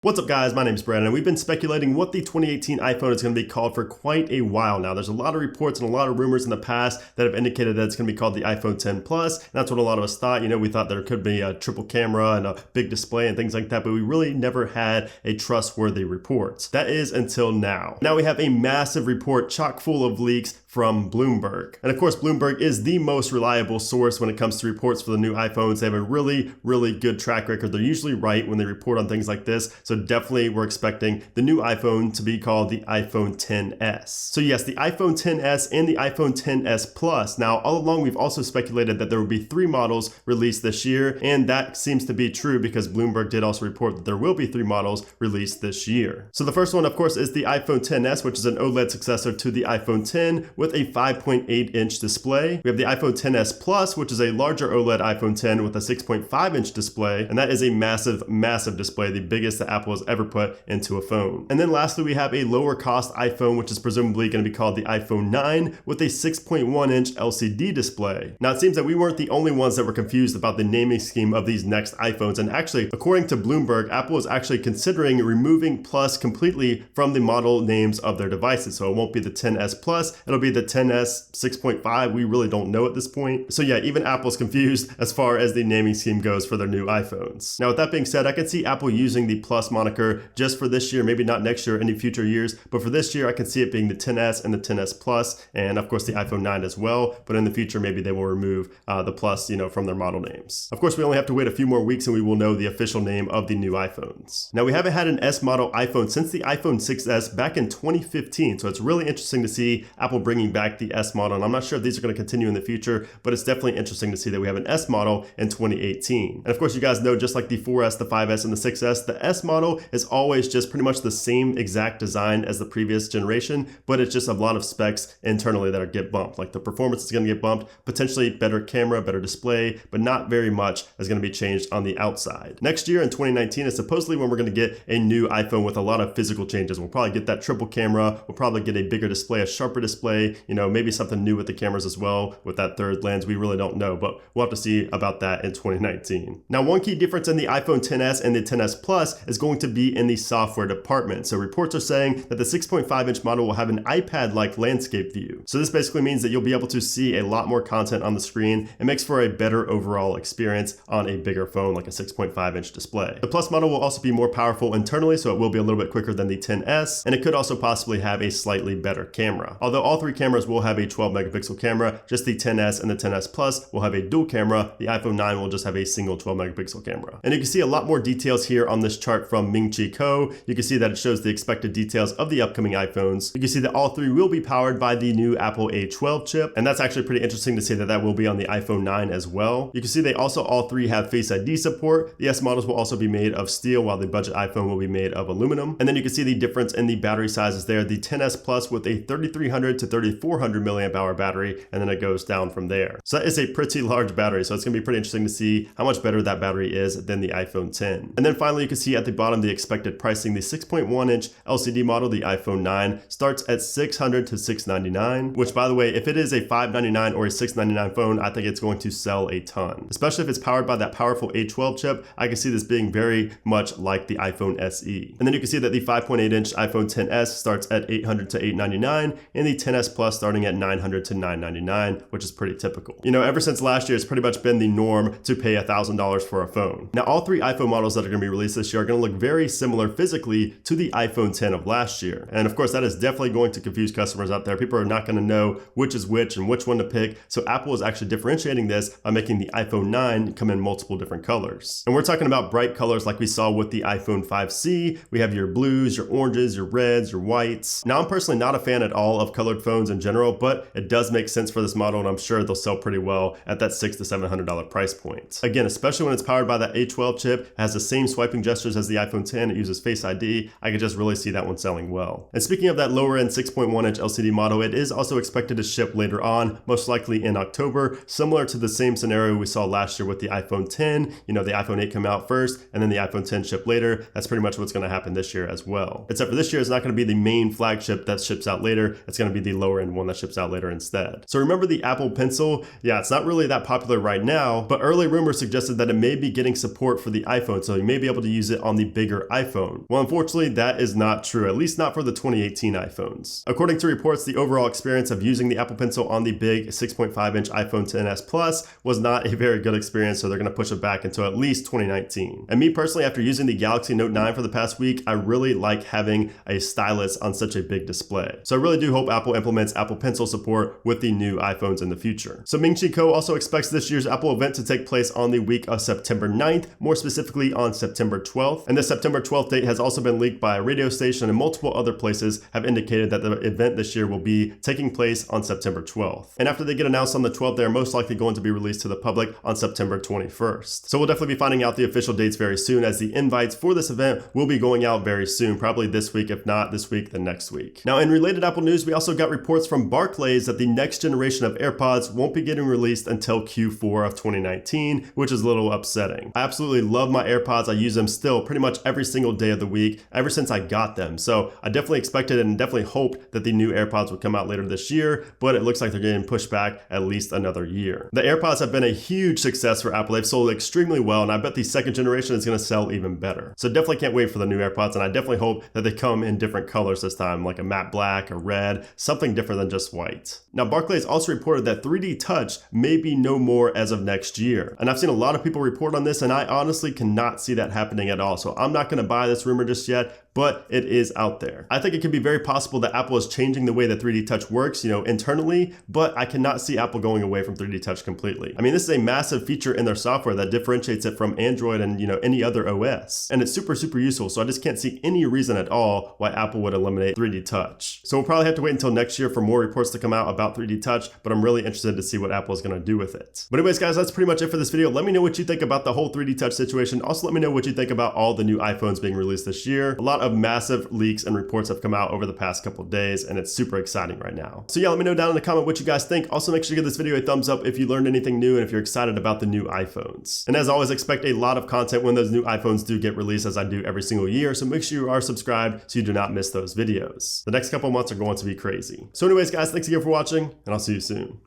What's up guys, my name is Brandon and we've been speculating what the 2018 iPhone is going to be called for quite a while now. There's a lot of reports and a lot of rumors in the past that have indicated that it's going to be called the iPhone 10 Plus. That's what a lot of us thought. We thought there could be a triple camera and a big display and things like that, but we really never had a trustworthy report. That is until now. Now we have a massive report chock full of leaks from Bloomberg. And of course, Bloomberg is the most reliable source when it comes to reports for the new iPhones. They have a really good track record. They're usually right when they report on things like this. So definitely we're expecting the new iPhone to be called the iPhone XS. So yes, the iPhone XS and the iPhone XS Plus. Now, all along we've also speculated that there will be 3 models released this year, and that seems to be true because Bloomberg did also report that there will be 3 models released this year. So the first one, of course, is the iPhone XS, which is an OLED successor to the iPhone X with a 5.8-inch display. We have the iPhone XS Plus, which is a larger OLED iPhone X with a 6.5-inch display, and that is a massive display, the biggest that Apple has ever put into a phone. And then lastly, we have a lower cost iPhone, which is presumably going to be called the iPhone 9 with a 6.1-inch LCD display. Now, it seems that we weren't the only ones that were confused about the naming scheme of these next iPhones, and actually, according to Bloomberg, Apple is actually considering removing Plus completely from the model names of their devices. So it won't be the XS Plus, it'll be the XS 6.5. We really don't know at this point. So yeah, even Apple's confused as far as the naming scheme goes for their new iPhones. Now, with that being said, I can see Apple using the Plus moniker just for this year, maybe not next year, any future years, but for this year, I can see it being the XS and the XS Plus, and of course the iPhone 9 as well. But in the future, maybe they will remove the Plus, from their model names. Of course, we only have to wait a few more weeks and we will know the official name of the new iPhones. Now, we haven't had an S model iPhone since the iPhone 6S back in 2015, so it's really interesting to see Apple bringing back the S model, and I'm not sure if these are going to continue in the future, but it's definitely interesting to see that we have an S model in 2018. And of course, you guys know, just like the 4S, the 5S, and the 6S, the S model is always just pretty much the same exact design as the previous generation, but it's just a lot of specs internally that get bumped. Like the performance is going to get bumped, potentially better camera, better display, but not very much is going to be changed on the outside. Next year in 2019 is supposedly when we're going to get a new iPhone with a lot of physical changes. We'll probably get that triple camera, we'll probably get a bigger display, a sharper display, maybe something new with the cameras as well with that third lens. We really don't know, but we'll have to see about that in 2019. Now, one key difference in the iPhone XS and the XS Plus is going to be in the software department. So reports are saying that the 6.5-inch model will have an iPad-like landscape view. So this basically means that you'll be able to see a lot more content on the screen. It makes for a better overall experience on a bigger phone like a 6.5-inch display. The Plus model will also be more powerful internally, so it will be a little bit quicker than the XS, and it could also possibly have a slightly better camera. Although all 3 cameras will have a 12 megapixel camera, just the XS and the XS Plus will have a dual camera. The iPhone 9 will just have a single 12 megapixel camera. And you can see a lot more details here on this chart from Ming-Chi Kuo. You can see that it shows the expected details of the upcoming iPhones. You can see that all 3 will be powered by the new Apple A12 chip, and that's actually pretty interesting to see that that will be on the iPhone 9 as well. You can see they also all 3 have Face ID support. The S models will also be made of steel, while the budget iPhone will be made of aluminum. And then you can see the difference in the battery sizes there. The XS Plus with a 3300 to 3400 milliamp hour battery, and then it goes down from there. So that is a pretty large battery, so it's going to be pretty interesting to see how much better that battery is than the iPhone 10. And then finally, you can see at the bottom the expected pricing. The 6.1-inch LCD model, the iPhone 9, starts at $600 to $699, which, by the way, if it is a $599 or a $699 phone, I think it's going to sell a ton. Especially if it's powered by that powerful A12 chip, I can see this being very much like the iPhone SE. And then you can see that the 5.8-inch iPhone XS starts at $800 to $899, and the XS Plus starting at $900 to $999, which is pretty typical. Ever since last year, it's pretty much been the norm to pay $1,000 for a phone. Now, all 3 iPhone models that are going to be released this year are going to look very similar physically to the iPhone 10 of last year. And of course, that is definitely going to confuse customers out there. People are not going to know which is which and which one to pick. So Apple is actually differentiating this by making the iPhone 9 come in multiple different colors. And we're talking about bright colors like we saw with the iPhone 5C. We have your blues, your oranges, your reds, your whites. Now, I'm personally not a fan at all of colored phones in general, but it does make sense for this model, and I'm sure they'll sell pretty well at that $600 to $700 price point. Again, especially when it's powered by that A12 chip, it has the same swiping gestures as the iPhone 10, it uses Face ID. I could just really see that one selling well. And speaking of that lower end 6.1-inch LCD model, it is also expected to ship later on, most likely in October, similar to the same scenario we saw last year with the iPhone 10. The iPhone 8 come out first, and then the iPhone 10 ship later. That's pretty much what's going to happen this year as well. Except for this year, it's not going to be the main flagship that ships out later. It's going to be the lower end one that ships out later instead. So remember the Apple Pencil? Yeah, it's not really that popular right now, but early rumors suggested that it may be getting support for the iPhone, so you may be able to use it on the bigger iPhone. Well, unfortunately, that is not true, at least not for the 2018 iPhones. According to reports, the overall experience of using the Apple Pencil on the big 6.5-inch iPhone XS Plus was not a very good experience, so they're going to push it back until at least 2019. And me personally, after using the Galaxy Note 9 for the past week, I really like having a stylus on such a big display. So I really do hope Apple implements Apple Pencil support with the new iPhones in the future. So Ming-Chi Kuo also expects this year's Apple event to take place on the week of September 9th, more specifically on September 12th. And the September 12th date has also been leaked by a radio station, and multiple other places have indicated that the event this year will be taking place on September 12th. And after they get announced on the 12th, they're most likely going to be released to the public on September 21st. So we'll definitely be finding out the official dates very soon, as the invites for this event will be going out very soon, probably this week, if not this week, then next week. Now, in related Apple news, we also got reports from Barclays that the next generation of AirPods won't be getting released until Q4 of 2019, which is a little upsetting. I absolutely love my AirPods. I use them still pretty much every single day of the week, ever since I got them. So I definitely expected and definitely hoped that the new AirPods would come out later this year, but it looks like they're getting pushed back at least another year. The AirPods have been a huge success for Apple. They've sold extremely well, and I bet the second generation is going to sell even better. So definitely can't wait for the new AirPods, and I definitely hope that they come in different colors this time, like a matte black, a red, something different than just white. Now, Barclays also reported that 3D Touch may be no more as of next year. And I've seen a lot of people report on this, and I honestly cannot see that happening at all. So I'm not going to buy this rumor just yet, but it is out there. I think it could be very possible that Apple is changing the way that 3D Touch works, internally, but I cannot see Apple going away from 3D Touch completely. I mean, this is a massive feature in their software that differentiates it from Android and, any other OS. And it's super, super useful. So I just can't see any reason at all why Apple would eliminate 3D Touch. So we'll probably have to wait until next year for more reports to come out about 3D Touch, but I'm really interested to see what Apple is going to do with it. But anyways, guys, that's pretty much it for this video. Let me know what you think about the whole 3D Touch situation. Also, let me know what you think about all the new iPhones being released this year. A lot of massive leaks and reports have come out over the past couple of days, and it's super exciting right now. So yeah, let me know down in the comment what you guys think. Also, make sure to give this video a thumbs up if you learned anything new and if you're excited about the new iPhones. And as always, expect a lot of content when those new iPhones do get released, as I do every single year. So make sure you are subscribed so you do not miss those videos. The next couple months are going to be crazy. So anyways, guys, thanks again for watching, and I'll see you soon.